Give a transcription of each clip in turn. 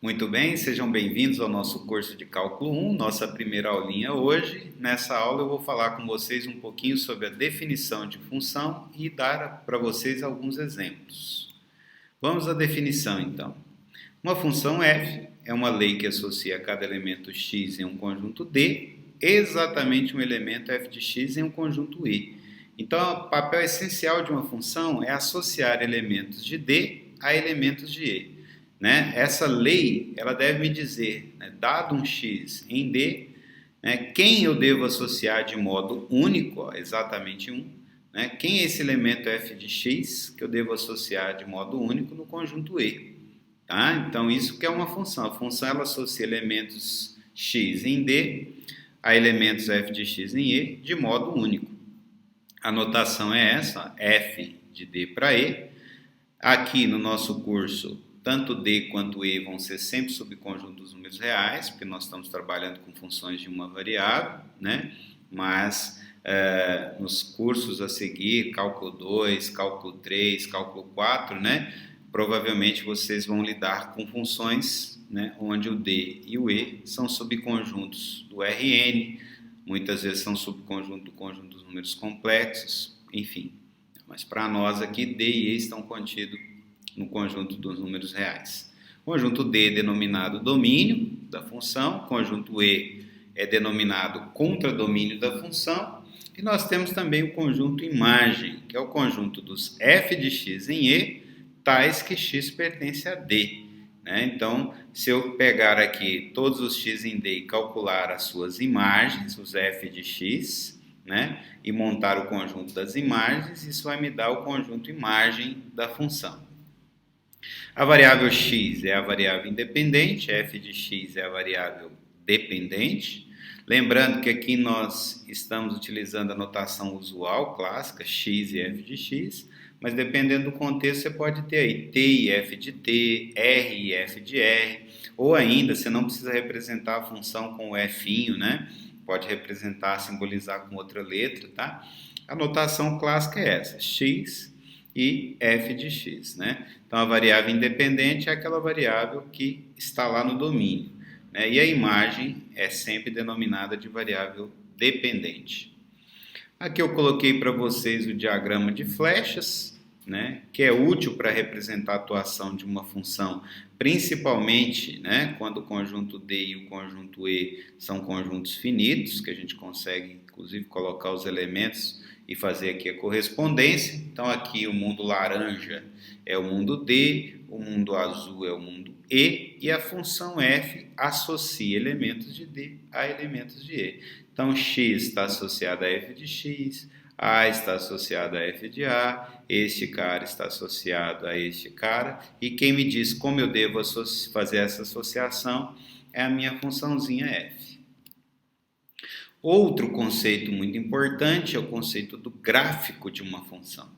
Muito bem, sejam bem-vindos ao nosso curso de Cálculo 1, nossa primeira aulinha hoje. Nessa aula eu vou falar com vocês um pouquinho sobre a definição de função e dar para vocês alguns exemplos. Vamos à definição então. Uma função f é uma lei que associa cada elemento x em um conjunto D, exatamente um elemento f de x em um conjunto E. Então, o papel essencial de uma função é associar elementos de D a elementos de E. Essa lei ela deve me dizer, dado um x em D, quem eu devo associar de modo único, exatamente um, quem é esse elemento f de x que eu devo associar de modo único no conjunto E. Tá? Então, isso que é uma função. A função ela associa elementos x em D a elementos f de x em E de modo único. A notação é essa, f de D para E. Aqui no nosso curso, tanto D quanto E vão ser sempre subconjuntos dos números reais, porque nós estamos trabalhando com funções de uma variável, Mas nos cursos a seguir, cálculo 2, cálculo 3, cálculo 4, provavelmente vocês vão lidar com funções, onde o D e o E são subconjuntos do Rn, muitas vezes são subconjunto do conjunto dos números complexos, enfim. Mas para nós aqui, D e E estão contidos no conjunto dos números reais. Conjunto D é denominado domínio da função, conjunto E é denominado contradomínio da função, e nós temos também o conjunto imagem, que é o conjunto dos f de x em E, tais que x pertence a D. Então, se eu pegar aqui todos os x em D e calcular as suas imagens, os f de x, e montar o conjunto das imagens, isso vai me dar o conjunto imagem da função. A variável x é a variável independente, f de x é a variável dependente. Lembrando que aqui nós estamos utilizando a notação usual, clássica, x e f de x, mas dependendo do contexto você pode ter aí t e f de t, r e f de r, ou ainda você não precisa representar a função com o f, Pode representar, simbolizar com outra letra, tá? A notação clássica é essa, x e f de x, Então, a variável independente é aquela variável que está lá no domínio, E a imagem é sempre denominada de variável dependente. Aqui eu coloquei para vocês o diagrama de flechas, que é útil para representar a atuação de uma função, principalmente quando o conjunto D e o conjunto E são conjuntos finitos, que a gente consegue, inclusive, colocar os elementos e fazer aqui a correspondência. Então, aqui o mundo laranja é o mundo D, o mundo azul é o mundo E a função f associa elementos de D a elementos de E. Então, x está associado a f de x, a está associado a f de a, este cara está associado a este cara, e quem me diz como eu devo fazer essa associação é a minha funçãozinha f. Outro conceito muito importante é o conceito do gráfico de uma função.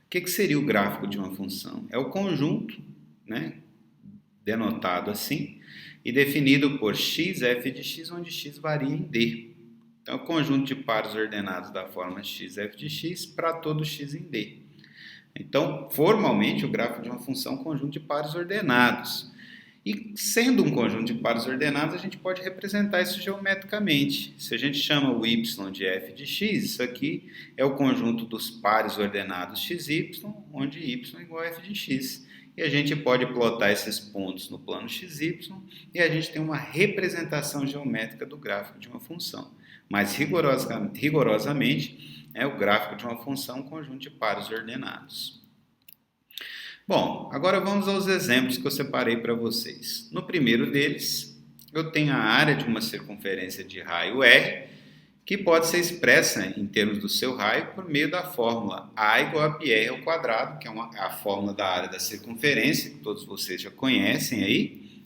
O que seria o gráfico de uma função? É o conjunto, denotado assim, e definido por x, f de x, onde x varia em D. Então, é o conjunto de pares ordenados da forma x, f de x para todo x em D. Então, formalmente, o gráfico de uma função é um conjunto de pares ordenados. E sendo um conjunto de pares ordenados, a gente pode representar isso geometricamente. Se a gente chama o y de f de x, isso aqui é o conjunto dos pares ordenados xy, onde y é igual a f de x. E a gente pode plotar esses pontos no plano xy e a gente tem uma representação geométrica do gráfico de uma função. Mas rigorosamente, o gráfico de uma função é um conjunto de pares ordenados. Bom, agora vamos aos exemplos que eu separei para vocês. No primeiro deles, eu tenho a área de uma circunferência de raio R, que pode ser expressa em termos do seu raio por meio da fórmula A igual a πr ao quadrado, que é a fórmula da área da circunferência, que todos vocês já conhecem aí,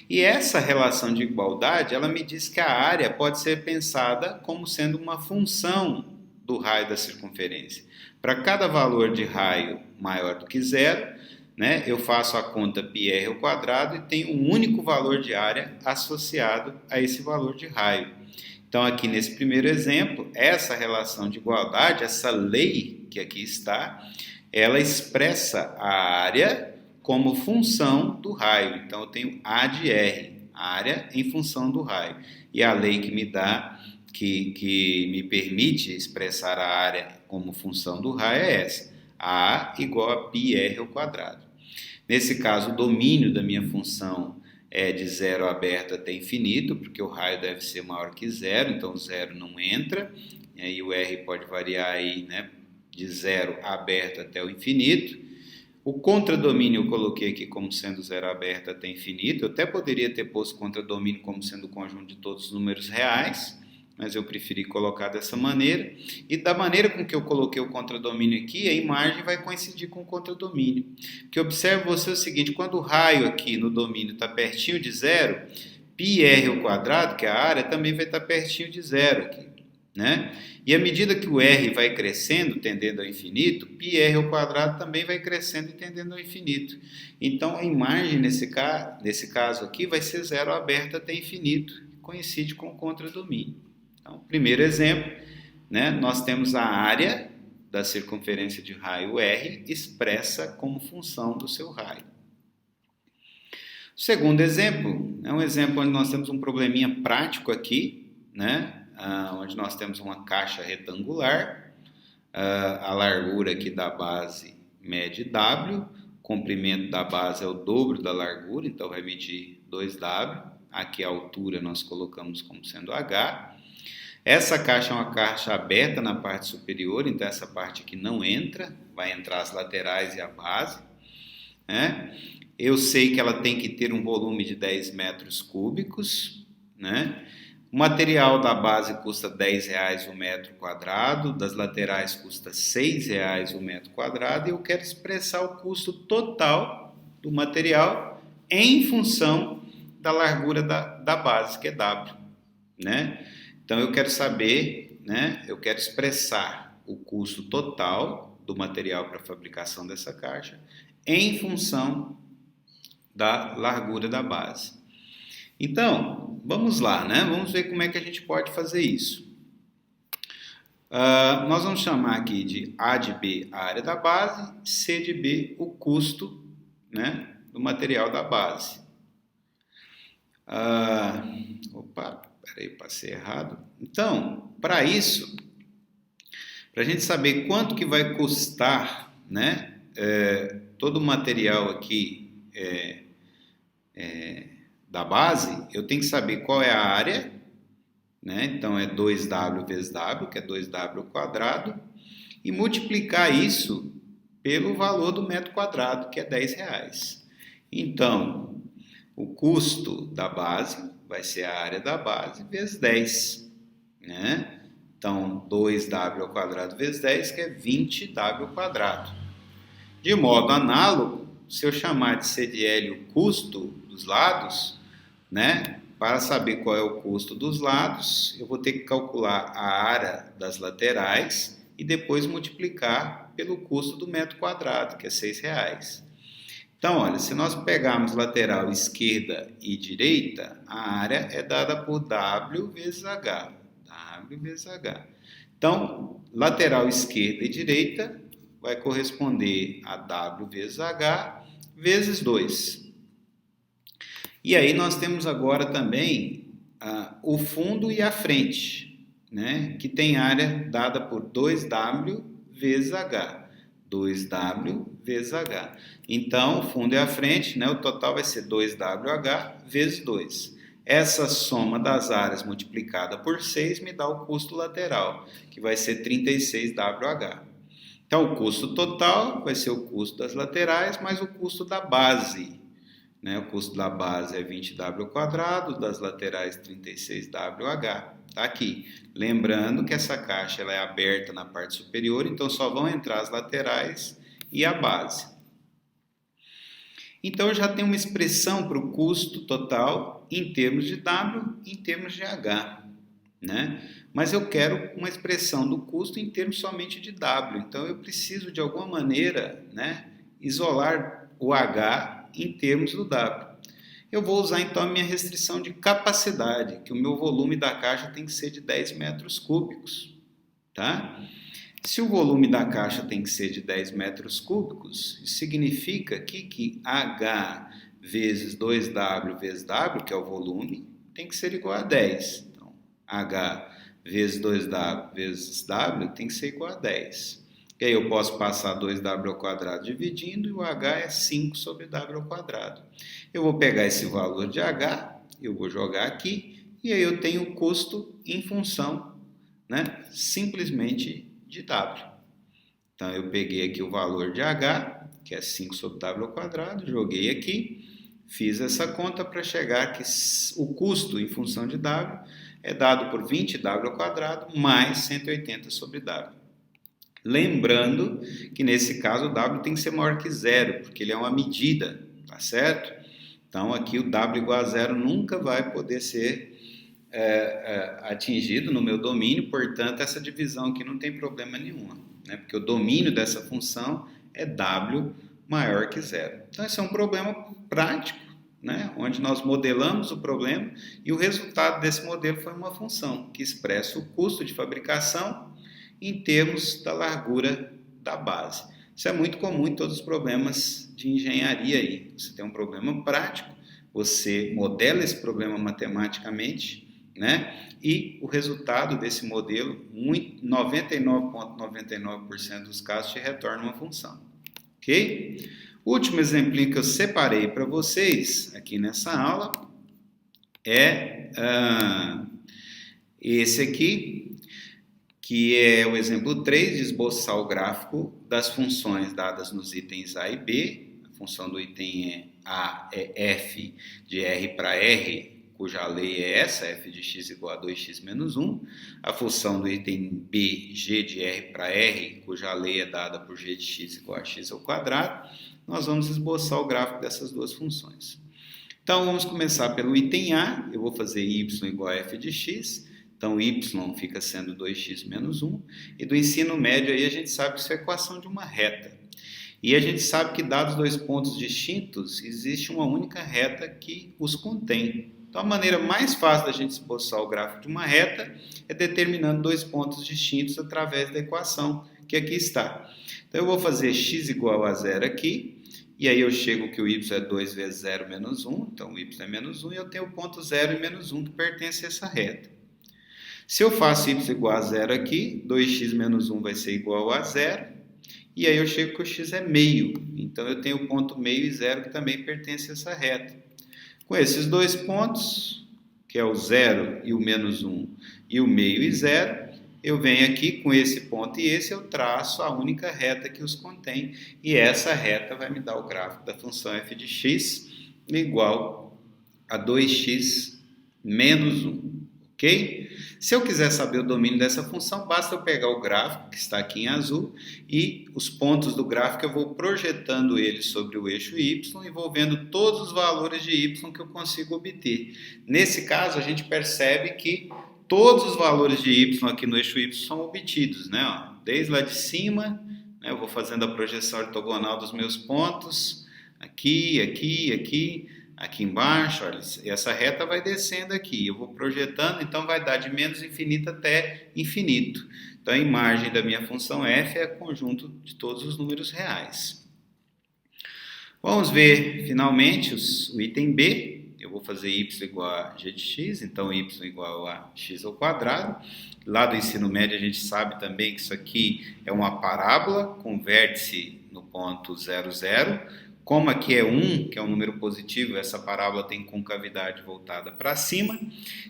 E essa relação de igualdade, ela me diz que a área pode ser pensada como sendo uma função do raio da circunferência. Para cada valor de raio maior do que zero, eu faço a conta πr ao quadrado e tenho um único valor de área associado a esse valor de raio. Então, aqui nesse primeiro exemplo, essa relação de igualdade, essa lei que aqui está, ela expressa a área como função do raio. Então, eu tenho A de R, área em função do raio. E a lei que me dá, que me permite expressar a área como função do raio é essa. A igual a πr ao quadrado. Nesse caso, o domínio da minha função é de zero aberto até infinito, porque o raio deve ser maior que zero, então zero não entra. E aí o R pode variar aí, né, de zero aberto até o infinito. O contradomínio eu coloquei aqui como sendo zero aberto até infinito. Eu até poderia ter posto contradomínio como sendo o conjunto de todos os números reais, mas eu preferi colocar dessa maneira. E da maneira com que eu coloquei o contradomínio aqui, a imagem vai coincidir com o contradomínio. Porque observe você o seguinte, quando o raio aqui no domínio está pertinho de zero, πr ao quadrado, que é a área, também vai estar pertinho de zero aqui, né? E à medida que o r vai crescendo, tendendo ao infinito, πr ao quadrado também vai crescendo e tendendo ao infinito. Então, a imagem, nesse caso aqui, vai ser zero aberta até infinito, coincide com o contradomínio. Então, primeiro exemplo, né, nós temos a área da circunferência de raio R expressa como função do seu raio. O segundo exemplo é um exemplo onde nós temos um probleminha prático aqui, né? Onde nós temos uma caixa retangular, a largura aqui da base mede W, o comprimento da base é o dobro da largura, então vai medir 2W, aqui a altura nós colocamos como sendo H. Essa caixa é uma caixa aberta na parte superior, então essa parte aqui não entra, vai entrar as laterais e a base, né? Eu sei que ela tem que ter um volume de 10 metros cúbicos, né? O material da base custa R$10 o metro quadrado, das laterais custa R$6 o metro quadrado, e eu quero expressar o custo total do material em função da largura da base, que é W, né? Então eu quero saber, né? Eu quero expressar o custo total do material para a fabricação dessa caixa em função da largura da base. Então, vamos lá, né? Vamos ver como é que a gente pode fazer isso. Nós vamos chamar aqui de A de B a área da base, C de B o custo, né, do material da base. Peraí, passei errado. Então, para isso, para a gente saber quanto que vai custar, né, todo o material aqui da base, eu tenho que saber qual é a área, né? Então é 2W vezes W, que é 2W ao quadrado, e multiplicar isso pelo valor do metro quadrado, que é R$10. Então, o custo da base vai ser a área da base vezes 10, né? Então, 2W ao quadrado vezes 10, que é 20W ao quadrado. De modo análogo, se eu chamar de C de L o custo dos lados, né? Para saber qual é o custo dos lados, eu vou ter que calcular a área das laterais e depois multiplicar pelo custo do metro quadrado, que é R$6. Então, olha, se nós pegarmos lateral esquerda e direita, a área é dada por W vezes H. W vezes H. Então, lateral esquerda e direita vai corresponder a W vezes H vezes 2. E aí nós temos agora também o fundo e a frente, né, que tem área dada por 2W vezes H. 2W vezes H. Então, o fundo e a frente, né, o total vai ser 2WH vezes 2. Essa soma das áreas multiplicada por 6 me dá o custo lateral, que vai ser 36WH. Então, o custo total vai ser o custo das laterais mais o custo da base. Né? O custo da base é 20W ao quadrado, das laterais 36WH. Está aqui. Lembrando que essa caixa ela é aberta na parte superior, então só vão entrar as laterais e a base. Então, eu já tenho uma expressão para o custo total em termos de W e em termos de H. Né? Mas eu quero uma expressão do custo em termos somente de W. Então, eu preciso, de alguma maneira, né, isolar o H em termos do W. Eu vou usar, então, a minha restrição de capacidade, que o meu volume da caixa tem que ser de 10 metros cúbicos. Tá? Se o volume da caixa tem que ser de 10 metros cúbicos, isso significa que H vezes 2W vezes W, que é o volume, tem que ser igual a 10. Então, H vezes 2W vezes W tem que ser igual a 10. E aí eu posso passar 2W ao quadrado dividindo e o H é 5 sobre W ao quadrado. Eu vou pegar esse valor de H, eu vou jogar aqui e aí eu tenho o custo em função, né, simplesmente de W. Então eu peguei aqui o valor de H, que é 5 sobre W ao quadrado, joguei aqui, fiz essa conta para chegar que o custo em função de W é dado por 20W ao quadrado mais 180 sobre W. Lembrando que nesse caso o W tem que ser maior que zero, porque ele é uma medida, tá certo? Então aqui o W igual a zero nunca vai poder ser atingido no meu domínio, portanto essa divisão aqui não tem problema nenhum, né? Porque o domínio dessa função é W maior que zero. Então esse é um problema prático, né? Onde nós modelamos o problema e o resultado desse modelo foi uma função que expressa o custo de fabricação em termos da largura da base. Isso é muito comum em todos os problemas de engenharia aí. Você tem um problema prático, você modela esse problema matematicamente, né? E o resultado desse modelo, 99,99% dos casos, te retorna uma função. Ok? O último exemplo que eu separei para vocês aqui nessa aula é esse aqui, que é o exemplo 3 de esboçar o gráfico das funções dadas nos itens A e B. A função do item A é f de R para R, cuja lei é essa, f de x igual a 2x menos 1. A função do item B, g de R para R, cuja lei é dada por g de x igual a x ao quadrado. Nós vamos esboçar o gráfico dessas duas funções. Então, vamos começar pelo item A. Eu vou fazer y igual a f de x. Então, y fica sendo 2x menos 1. E do ensino médio aí a gente sabe que isso é a equação de uma reta. E a gente sabe que, dados dois pontos distintos, existe uma única reta que os contém. Então, a maneira mais fácil da gente esboçar o gráfico de uma reta é determinando dois pontos distintos através da equação que aqui está. Então, eu vou fazer x igual a 0 aqui. E aí eu chego que o y é 2 vezes 0 menos 1. Então, o y é menos 1 e eu tenho o ponto 0 e menos 1 que pertence a essa reta. Se eu faço y igual a 0 aqui, 2x menos 1 vai ser igual a 0. E aí eu chego que o x é meio. Então eu tenho o ponto meio e 0 que também pertence a essa reta. Com esses dois pontos, que é o 0 e o menos 1, e o meio e 0, eu venho aqui com esse ponto e esse, eu traço a única reta que os contém. E essa reta vai me dar o gráfico da função f de x igual a 2x menos 1. Ok? Se eu quiser saber o domínio dessa função, basta eu pegar o gráfico, que está aqui em azul, e os pontos do gráfico eu vou projetando eles sobre o eixo y e vou vendo todos os valores de y que eu consigo obter. Nesse caso, a gente percebe que todos os valores de y aqui no eixo y são obtidos, né? Desde lá de cima, né, eu vou fazendo a projeção ortogonal dos meus pontos, aqui, aqui, aqui. Aqui embaixo, olha, essa reta vai descendo aqui, eu vou projetando, então vai dar de menos infinito até infinito. Então a imagem da minha função f é o conjunto de todos os números reais. Vamos ver finalmente o item B. Eu vou fazer y igual a g de x, então y igual a x ao quadrado. Lá do ensino médio a gente sabe também que isso aqui é uma parábola com vértice no ponto 0, 0. Como aqui é 1, que é um número positivo, essa parábola tem concavidade voltada para cima.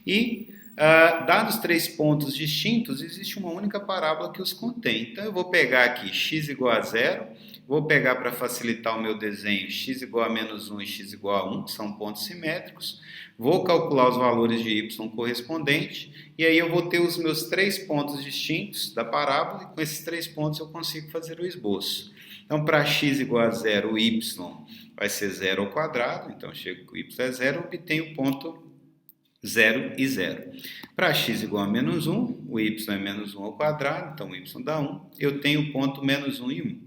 E, dados três pontos distintos, existe uma única parábola que os contém. Então, eu vou pegar aqui x igual a 0, vou pegar para facilitar o meu desenho x igual a menos 1 e x igual a 1, que são pontos simétricos. Vou calcular os valores de y correspondentes. E aí eu vou ter os meus três pontos distintos da parábola. E com esses três pontos eu consigo fazer o esboço. Então, para x igual a 0, o y vai ser 0 ao quadrado. Então, eu chego que o y é 0, obtenho o ponto 0 e 0. Para x igual a menos 1, o y é menos 1 ao quadrado. Então, o y dá 1. Eu tenho o ponto menos 1 e 1.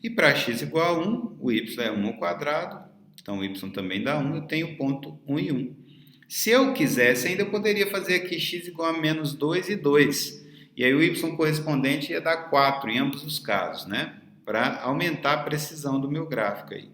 E para x igual a 1, o y é 1 ao quadrado. Então, o y também dá 1. Eu tenho o ponto 1 e 1. Se eu quisesse, ainda eu poderia fazer aqui x igual a menos 2 e 2. E aí o y correspondente ia dar 4 em ambos os casos, né? Para aumentar a precisão do meu gráfico aí.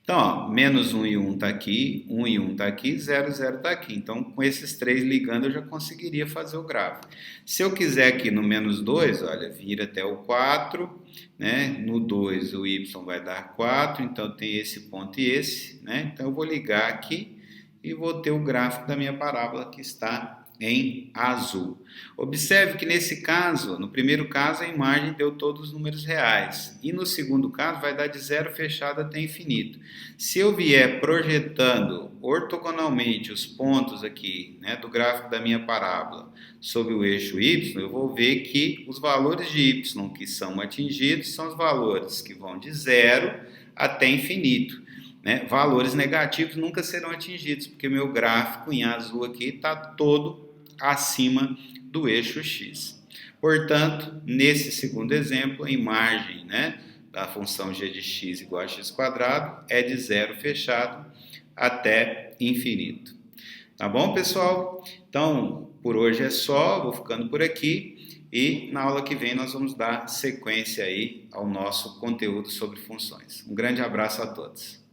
Então, ó, menos 1 e 1 está aqui, 1 e 1 está aqui, 0, 0 está aqui. Então, com esses três ligando, eu já conseguiria fazer o gráfico. Se eu quiser aqui no menos 2, olha, vir até o 4, né? No 2 o y vai dar 4, então tem esse ponto e esse, né? Então, eu vou ligar aqui e vou ter o gráfico da minha parábola que está em azul. Observe que nesse caso, no primeiro caso, a imagem deu todos os números reais. E no segundo caso, vai dar de zero fechado até infinito. Se eu vier projetando ortogonalmente os pontos aqui, né, do gráfico da minha parábola sobre o eixo y, eu vou ver que os valores de y que são atingidos são os valores que vão de zero até infinito. Né? Valores negativos nunca serão atingidos, porque meu gráfico em azul aqui está todo acima do eixo x. Portanto, nesse segundo exemplo, a imagem, né, da função g de x igual a x quadrado é de zero fechado até infinito. Tá bom, pessoal? Então, por hoje é só, vou ficando por aqui e na aula que vem nós vamos dar sequência aí ao nosso conteúdo sobre funções. Um grande abraço a todos.